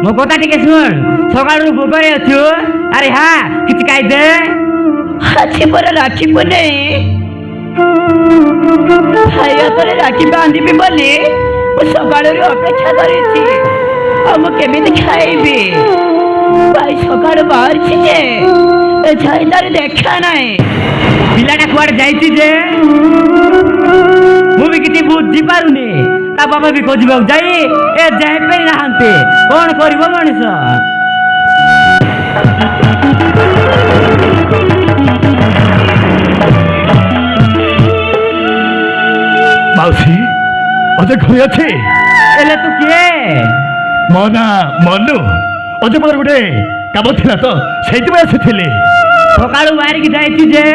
ମୋ କଥା ଟିକେ ଶୁଣ ସକାଳୁ ଭୋକରେ ଅଛୁ ଆରେ ହଁ କିଛି ଖାଇଦେ ଅଛି ପରା ରାକ୍ଷୀ ପୁନେଇ ଭାଇ ହାତରେ ରାକ୍ଷୀ ବାନ୍ଧିବି ବୋଲି ମୁଁ ସକାଳରୁ ଅପେକ୍ଷା କରିଛି ଆଉ ମୁଁ କେମିତି ଖାଇବି ଭାଇ ସକାଳୁ ବାହାରିଛି ଯେ ଯାଇ ତାର ଦେଖା ନାହିଁ ପିଲାଟା କୁଆଡେ ଯାଇଛି ଯେ ମୁଁ ବି କିଛି ବୁଝିପାରୁନି ତା ବାବା ବି ଖୋଜିବାକୁ ଯାଇ ଏ ଯାଇପାରି ନାହାନ୍ତି କଣ କରିବ ମଣିଷ ମାଉସୀ ଅଜୟ ଘରେ ଅଛି ହେଲେ ତୁ କିଏ ମୋ ନା ମନୁ ଅଜୟ ମୋର ଗୋଟେ କାମ ଥିଲା ତ ସେଇଥିପାଇଁ ଆସିଥିଲି ସକାଳୁ ବାହାରିକି ଯାଇଛି ଯେ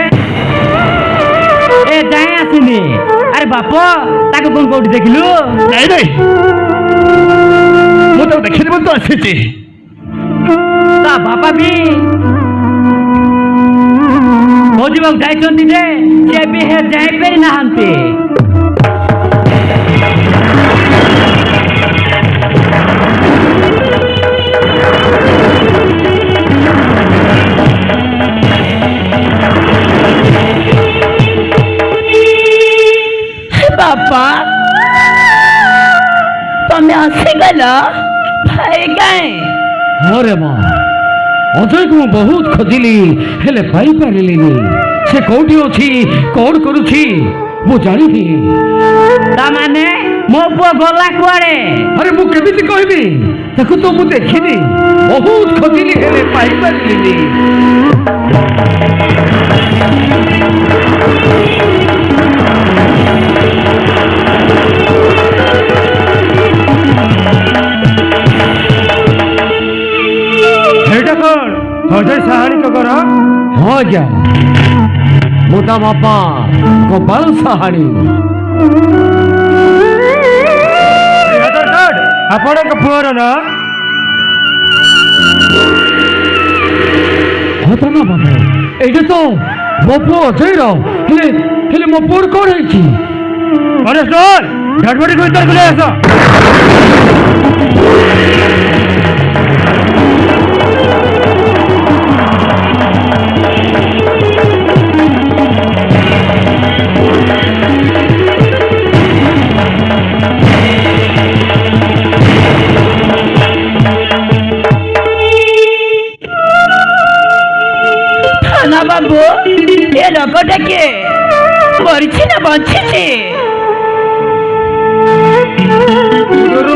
ଏ ଯାଏ ଆସିନି ଆରେ ବାପ ତାକୁ କଣ କୋଉଠି ଦେଖିଲୁ ନାଇଁ ନାଇଁ ମୁଁ ତାକୁ ଦେଖିନି ବୋଲି ତ ଆସିଛି ତା ବାପା ବି ଖୋଜିବାକୁ ଯାଇଛନ୍ତି ଯେ ସେ ବି ଯାଇପାରି ନାହାନ୍ତି बापा तमें आसीगल भाई कहीं हाँ माँ अजय को बहुत खोजिली हेले पाई पारिलिनी से कोठी अछि कौन करूछि मु जानिनी तामाने मो पुआ गला कुआड़े अरे मु केमिति कहबी ताको तो मु देखिनी बहुत खोजिली हेले पाई पारिलिनी अजय साहानी को करो हाँ क्या मोटा बापा गोपाल साहानी आपण पुअर ना होता ना बाबा ये तो मो पुओ अजय हेले मो पुओर कौन है अरे सुन झटपटी को इधर ले आसो बाबू ये लोकटा किए मरीची ना बंची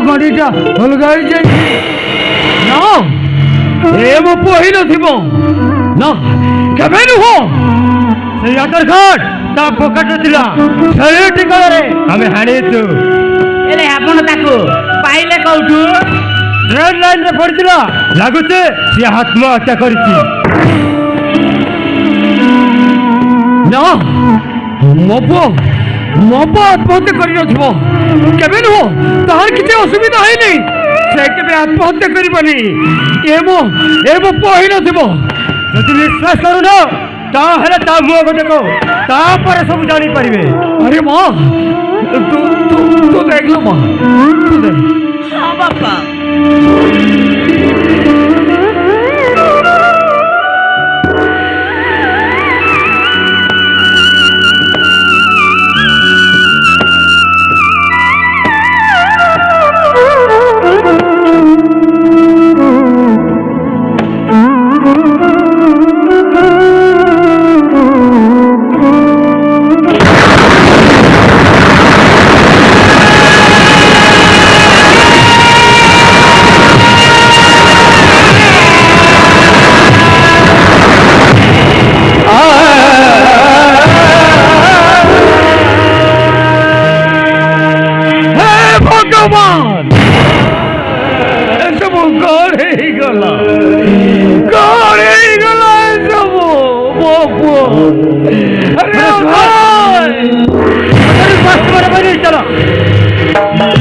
गाड़ीटा अलग ना ए मो पुओ नथिबो ना केबे नुह से आधार कार्ड ता पॉकेट थिला सही ठिकाना रे हमें हाणीचु एले आपण ताको पाइले कोठू ट्रेन लाइन रे पड़िला लागुचे से आत्महत्या करिछि ना मो पुओ आत्महत्या कर केबे नुह तार किसी असुविधा है नहीं से केबे आत्महत्या करबनी ए मो पुओ ही नथिबो जदि विश्वास करून ताहेले ता मुह गोटे को तापर सब जानी परिबे अरे माँ तू देख लो माँ तू देख हाँ बापा चलो